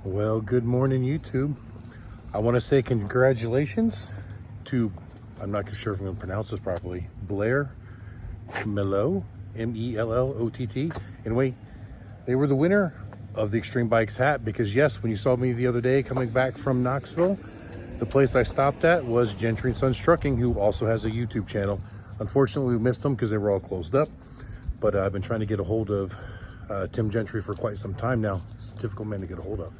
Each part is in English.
Well, good morning, YouTube. I want to say congratulations to, I'm not sure if I'm going to pronounce this properly, Blair Mellott, M-E-L-L-O-T-T. Anyway, they were the winner of the Extreme Bikes hat because, yes, when you saw me the other day coming back from Knoxville, the place I stopped at was Gentry & Sons Trucking, who also has a YouTube channel. Unfortunately, we missed them because they were all closed up, but I've been trying to get a hold of Tim Gentry for quite some time now. It's a difficult man to get a hold of.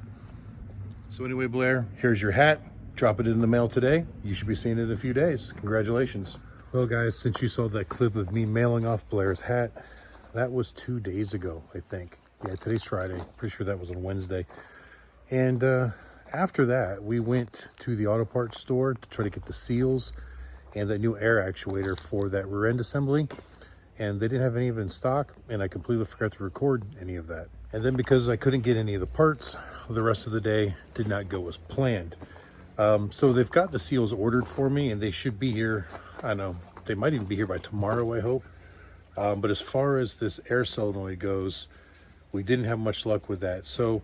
So anyway, Blair, here's your hat. Drop it in the mail today. You should be seeing it in a few days. Congratulations. Well, guys, since you saw that clip of me mailing off Blair's hat, that was 2 days ago, I think. Yeah, today's Friday. Pretty sure that was on Wednesday. And after that, we went to the auto parts store to try to get the seals and that new air actuator for that rear end assembly. And they didn't have any of it in stock, and I completely forgot to record any of that. And then because I couldn't get any of the parts, the rest of the day did not go as planned. So they've got the seals ordered for me, and they should be here. I don't know, they might even be here by tomorrow, I hope. But as far as this air solenoid goes, we didn't have much luck with that. So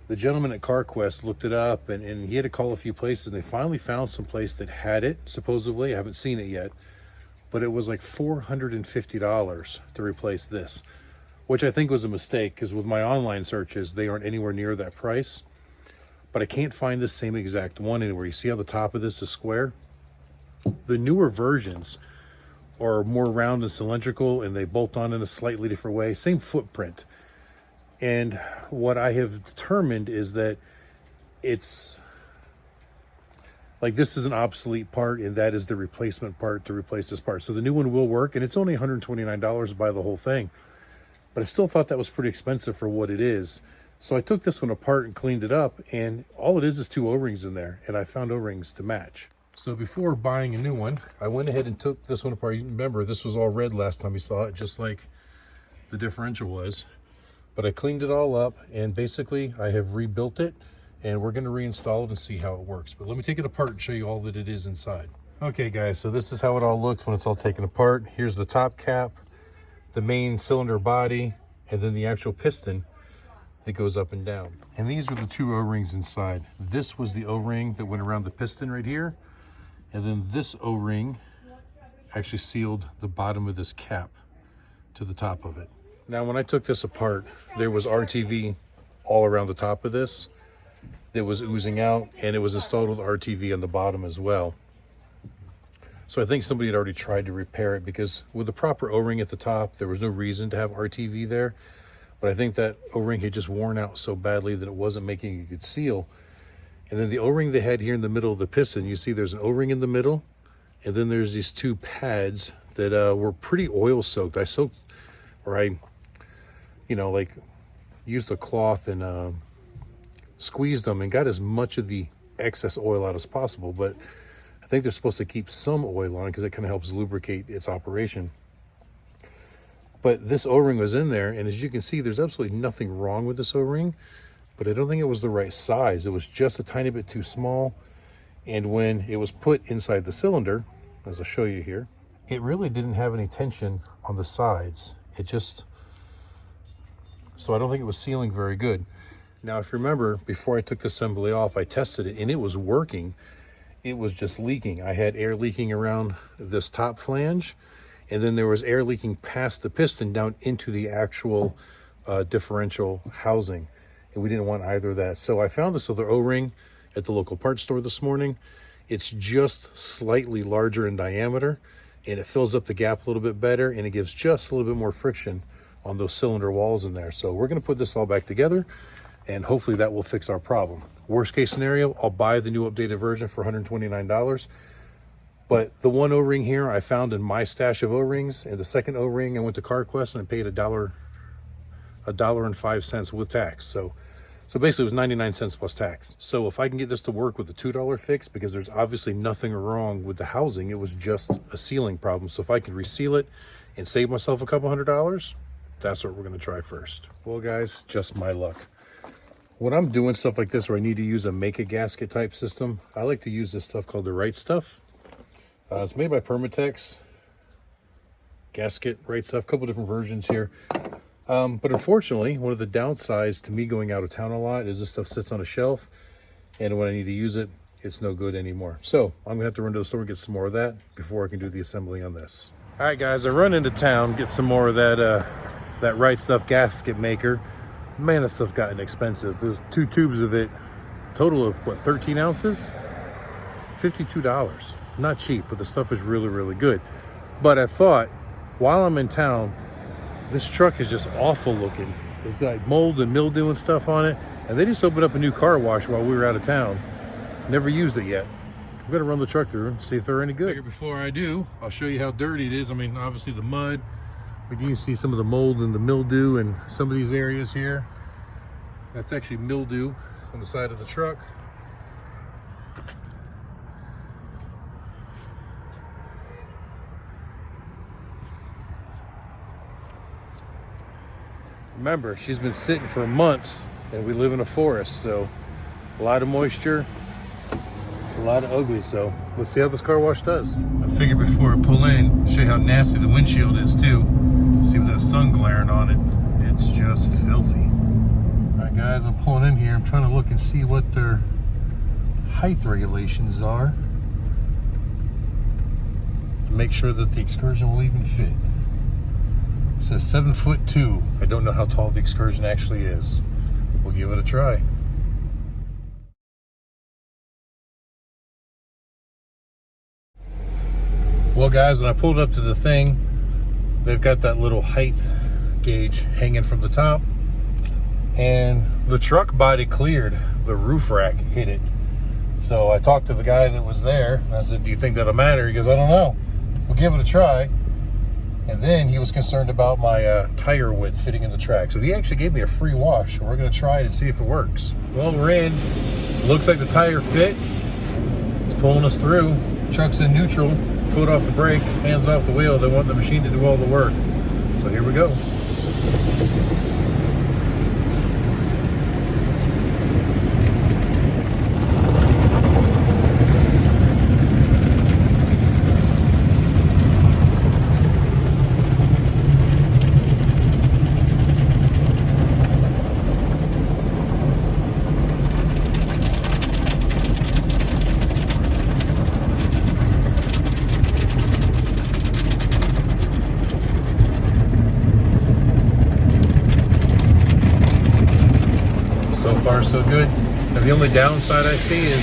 the gentleman at CarQuest looked it up, and he had to call a few places, and they finally found some place that had it, supposedly. I haven't seen it yet, but it was like $450 to replace this, which I think was a mistake because with my online searches, they aren't anywhere near that price. But I can't find the same exact one anywhere. You see how the top of this is square? The newer versions are more round and cylindrical, and they bolt on in a slightly different way. Same footprint. And what I have determined is that it's like this is an obsolete part, and that is the replacement part to replace this part. So the new one will work, and it's only $129 to buy the whole thing. But I still thought that was pretty expensive for what it is. So I took this one apart and cleaned it up, and all it is 2 O-rings in there, and I found O-rings to match. So before buying a new one, I went ahead and took this one apart. You remember, this was all red last time you saw it, just like the differential was. But I cleaned it all up, and basically I have rebuilt it, and we're going to reinstall it and see how it works. But let me take it apart and show you all that it is inside. Okay, guys, so this is how it all looks when it's all taken apart. Here's the top cap, the main cylinder body, and then the actual piston that goes up and down. And these are the 2 O-rings inside. This was the O-ring that went around the piston right here. And then this O-ring actually sealed the bottom of this cap to the top of it. Now, when I took this apart, there was RTV all around the top of this that was oozing out, and it was installed with RTV on the bottom as well. So I think somebody had already tried to repair it because with the proper O-ring at the top, there was no reason to have RTV there. But I think that O-ring had just worn out so badly that it wasn't making a good seal. And then the O-ring they had here in the middle of the piston, you see there's an O-ring in the middle, and then there's these 2 pads that were pretty oil soaked. I used a cloth and squeezed them and got as much of the excess oil out as possible. But I think they're supposed to keep some oil on it because it kind of helps lubricate its operation. But this O-ring was in there, and as you can see, there's absolutely nothing wrong with this O-ring, but I don't think it was the right size. It was just a tiny bit too small, and when it was put inside the cylinder, as I'll show you here, it really didn't have any tension on the sides. So I don't think it was sealing very good. Now, if you remember, before I took the assembly off, I tested it, and it was working. It was just leaking. I had air leaking around this top flange, and then there was air leaking past the piston down into the actual differential housing. And we didn't want either of that. So I found this other O-ring at the local parts store this morning. It's just slightly larger in diameter, and it fills up the gap a little bit better, and it gives just a little bit more friction on those cylinder walls in there. So we're gonna put this all back together, and hopefully that will fix our problem. Worst case scenario, I'll buy the new updated version for $129. But the 1 O-ring here I found in my stash of O-rings, and the second O-ring I went to CarQuest and I paid $1.05 with tax. So basically it was 99 cents plus tax. So if I can get this to work with a $2 fix, because there's obviously nothing wrong with the housing, it was just a sealing problem. So if I can reseal it and save myself a couple $100, that's what we're gonna try first. Well, guys, just my luck. When I'm doing stuff like this where I need to use a make-a-gasket type system, I like to use this stuff called the Right Stuff. It's made by Permatex. Gasket, Right Stuff, a couple different versions here. But unfortunately, one of the downsides to me going out of town a lot is this stuff sits on a shelf, and when I need to use it, it's no good anymore. So I'm gonna have to run to the store and get some more of that before I can do the assembly on this. All right, guys, I run into town, get some more of that Right Stuff gasket maker. Man, this stuff gotten expensive. There's 2 tubes of it, total of what, 13 ounces? $52. Not cheap, but the stuff is really, really good. But I thought, while I'm in town, this truck is just awful looking. There's like mold and mildew and stuff on it. And they just opened up a new car wash while we were out of town. Never used it yet. I'm gonna run the truck through and see if they're any good. Before I do, I'll show you how dirty it is. I mean, obviously the mud, but you can see some of the mold and the mildew in some of these areas here. That's actually mildew on the side of the truck. Remember, she's been sitting for months, and we live in a forest, so a lot of moisture, a lot of ugly. So let's see how this car wash does. I figured before I pull in, show you how nasty the windshield is too. See with that sun glaring on it, it's just filthy. All right, guys, I'm pulling in here. I'm trying to look and see what their height regulations are to make sure that the Excursion will even fit. It says 7'2". I don't know how tall the Excursion actually is. We'll give it a try. Well, guys, when I pulled up to the thing, they've got that little height gauge hanging from the top, and the truck body cleared. The roof rack hit it. So I talked to the guy that was there, and I said, do you think that'll matter? He goes, I don't know. We'll give it a try. And then he was concerned about my tire width fitting in the track. So he actually gave me a free wash. We're gonna try it and see if it works. Well, we're in. Looks like the tire fit. It's pulling us through. Truck's in neutral, foot off the brake, hands off the wheel. They want the machine to do all the work. So here we go. So far, so good. And the only downside I see is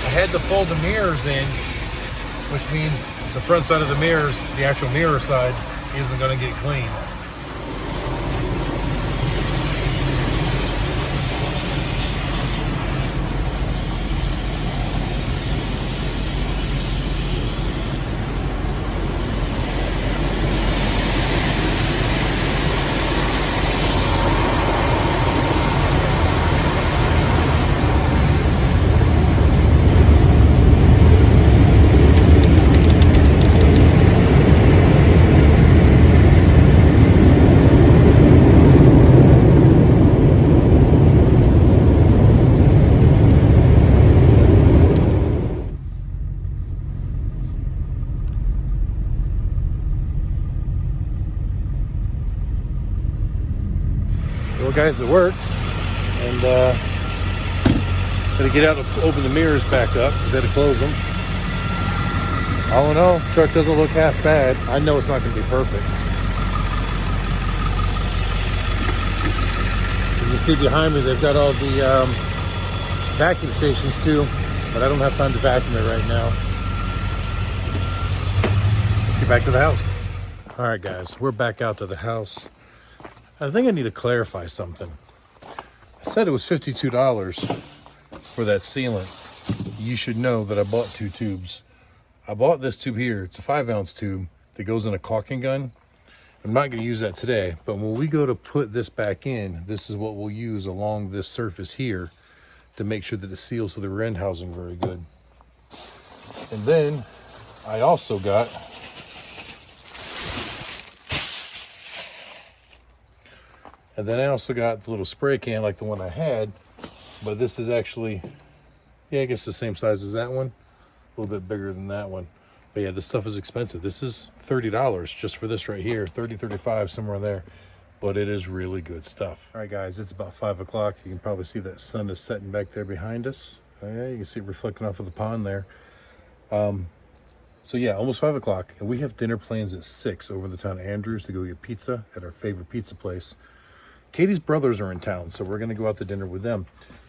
I had to fold the mirrors in, which means the front side of the mirrors, the actual mirror side, isn't going to get clean. Well, guys, it worked, and gotta get out and open the mirrors back up because I had to close them. All in all, truck doesn't look half bad. I know it's not going to be perfect. You can see behind me, they've got all the vacuum stations too, but I don't have time to vacuum it right now. Let's get back to the house. All right, guys, we're back out to the house. I think I need to clarify something. I said it was $52 for that sealant. You should know that I bought 2 tubes. I bought this tube here. It's a 5-ounce tube that goes in a caulking gun. I'm not going to use that today, but when we go to put this back in, this is what we'll use along this surface here to make sure that it seals to the rear end housing very good. And then I also got the little spray can like the one I had, but this is actually, yeah, I guess the same size as that one. a little bit bigger than that one. But yeah, this stuff is expensive. This is $30 just for this right here, 30, 35, somewhere in there. But it is really good stuff. All right, guys, it's about 5 o'clock. You can probably see that sun is setting back there behind us. Yeah, you can see it reflecting off of the pond there. So yeah, almost 5 o'clock, and we have dinner plans at 6 over in the town of Andrews to go get pizza at our favorite pizza place. Katie's brothers are in town, so we're gonna go out to dinner with them.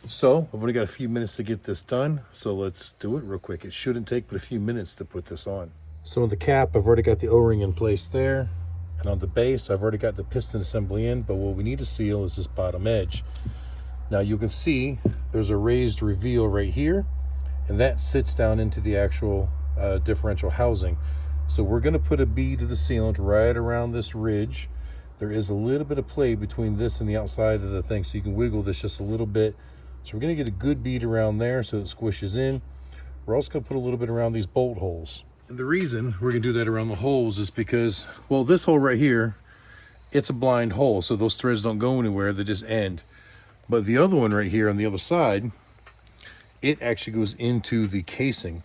So I've only got a few minutes to get this done, so let's do it real quick. It shouldn't take but a few minutes to put this on. So on the cap, I've already got the O-ring in place there. And on the base, I've already got the piston assembly in, but what we need to seal is this bottom edge. Now you can see there's a raised reveal right here, and that sits down into the actual differential housing. So we're gonna put a bead to the sealant right around this ridge. There is a little bit of play between this and the outside of the thing, so you can wiggle this just a little bit. So we're gonna get a good bead around there so it squishes in. We're also gonna put a little bit around these bolt holes. And the reason we're gonna do that around the holes is because, well, this hole right here, it's a blind hole, so those threads don't go anywhere, they just end. But the other one right here on the other side, it actually goes into the casing,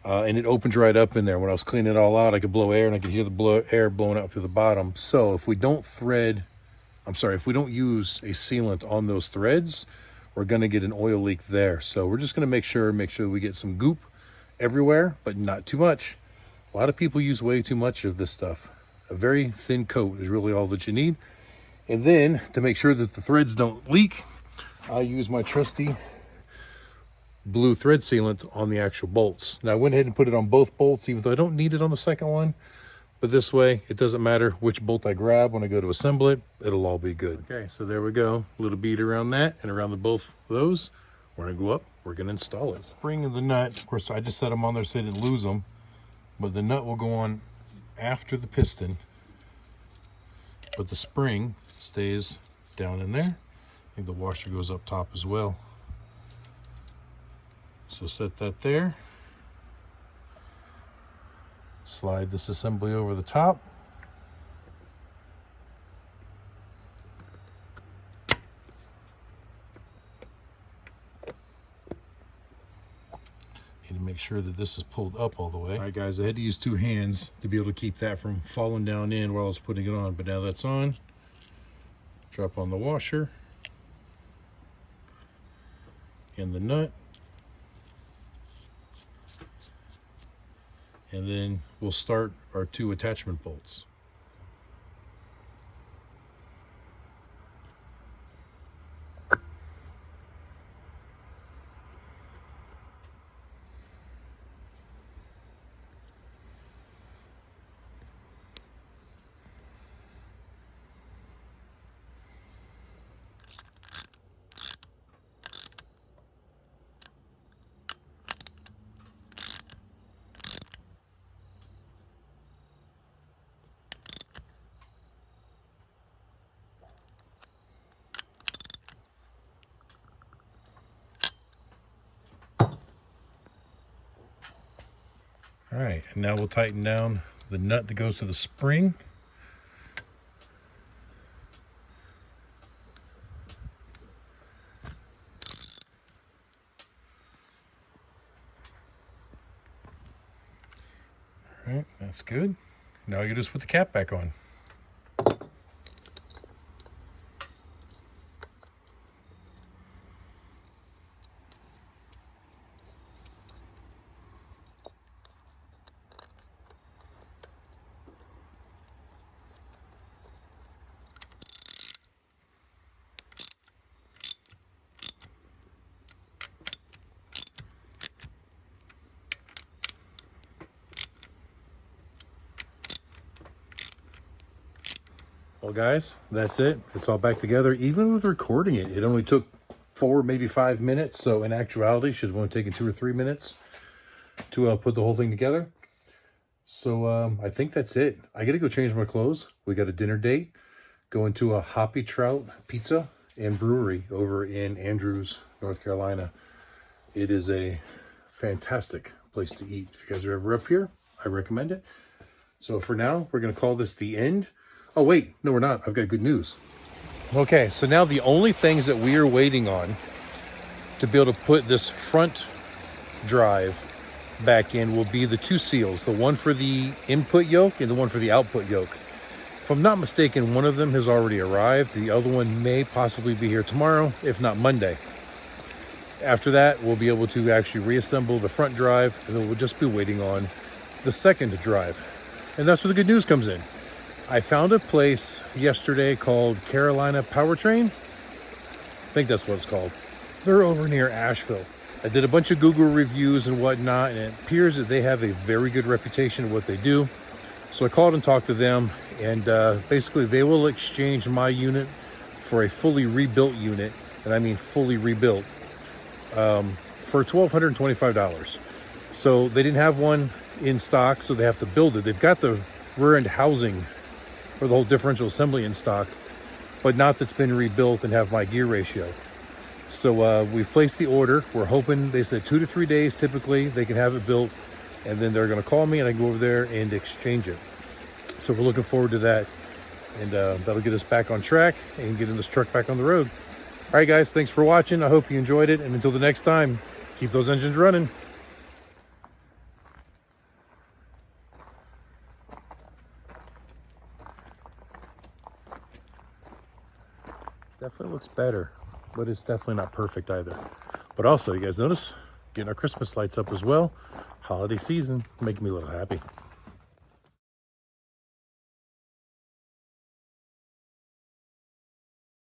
and it opens right up in there. When I was cleaning it all out, I could blow air and I could hear the air blowing out through the bottom. So if we don't if we don't use a sealant on those threads, we're gonna get an oil leak there. So we're just gonna make sure we get some goop everywhere, but not too much. A lot of people use way too much of this stuff. A very thin coat is really all that you need. And then to make sure that the threads don't leak, I use my trusty blue thread sealant on the actual bolts. Now I went ahead and put it on both bolts, even though I don't need it on the second one. But this way, it doesn't matter which bolt I grab when I go to assemble it, it'll all be good. Okay, so there we go. A little bead around that and around both of those. We're gonna go up, we're gonna install it. Spring and the nut, of course, I just set them on there so I didn't lose them, but the nut will go on after the piston, but the spring stays down in there. I think the washer goes up top as well. So set that there. Slide this assembly over the top. Need to make sure that this is pulled up all the way. All right, guys, I had to use 2 hands to be able to keep that from falling down in while I was putting it on, but now that's on. Drop on the washer and the nut. And then we'll start our 2 attachment bolts. All right, and now we'll tighten down the nut that goes to the spring. All right, that's good. Now you just put the cap back on. Well, guys, that's it. It's all back together. Even with recording it, it only took 4, maybe 5 minutes. So in actuality, it should have only taken 2 or 3 minutes to put the whole thing together. So I think that's it. I got to go change my clothes. We got a dinner date. Going to a Hoppy Trout Pizza and Brewery over in Andrews, North Carolina. It is a fantastic place to eat. If you guys are ever up here, I recommend it. So for now, we're going to call this the end. Oh, wait, no, we're not. I've got good news. Okay, so now the only things that we are waiting on to be able to put this front drive back in will be the two seals, the one for the input yoke and the one for the output yoke. If I'm not mistaken, one of them has already arrived. The other one may possibly be here tomorrow, if not Monday. After that, we'll be able to actually reassemble the front drive, and then we'll just be waiting on the second drive. And that's where the good news comes in. I found a place yesterday called Carolina Powertrain. I think that's what it's called. They're over near Asheville. I did a bunch of Google reviews and whatnot, and it appears that they have a very good reputation of what they do. So I called and talked to them, and basically they will exchange my unit for a fully rebuilt unit, and I mean fully rebuilt, for $1,225. So they didn't have one in stock, so they have to build it. They've got the rear end housing or the whole differential assembly in stock, but not that's been rebuilt and have my gear ratio. So we've placed the order. We're hoping, they said 2 to 3 days typically they can have it built, and then they're going to call me and I can go over there and exchange it. So we're looking forward to that, and that'll get us back on track and getting this truck back on the road. All right, guys, thanks for watching. I hope you enjoyed it, and until the next time, keep those engines running. Definitely looks better, but it's definitely not perfect either. But also, you guys notice, getting our Christmas lights up as well. Holiday season, making me a little happy.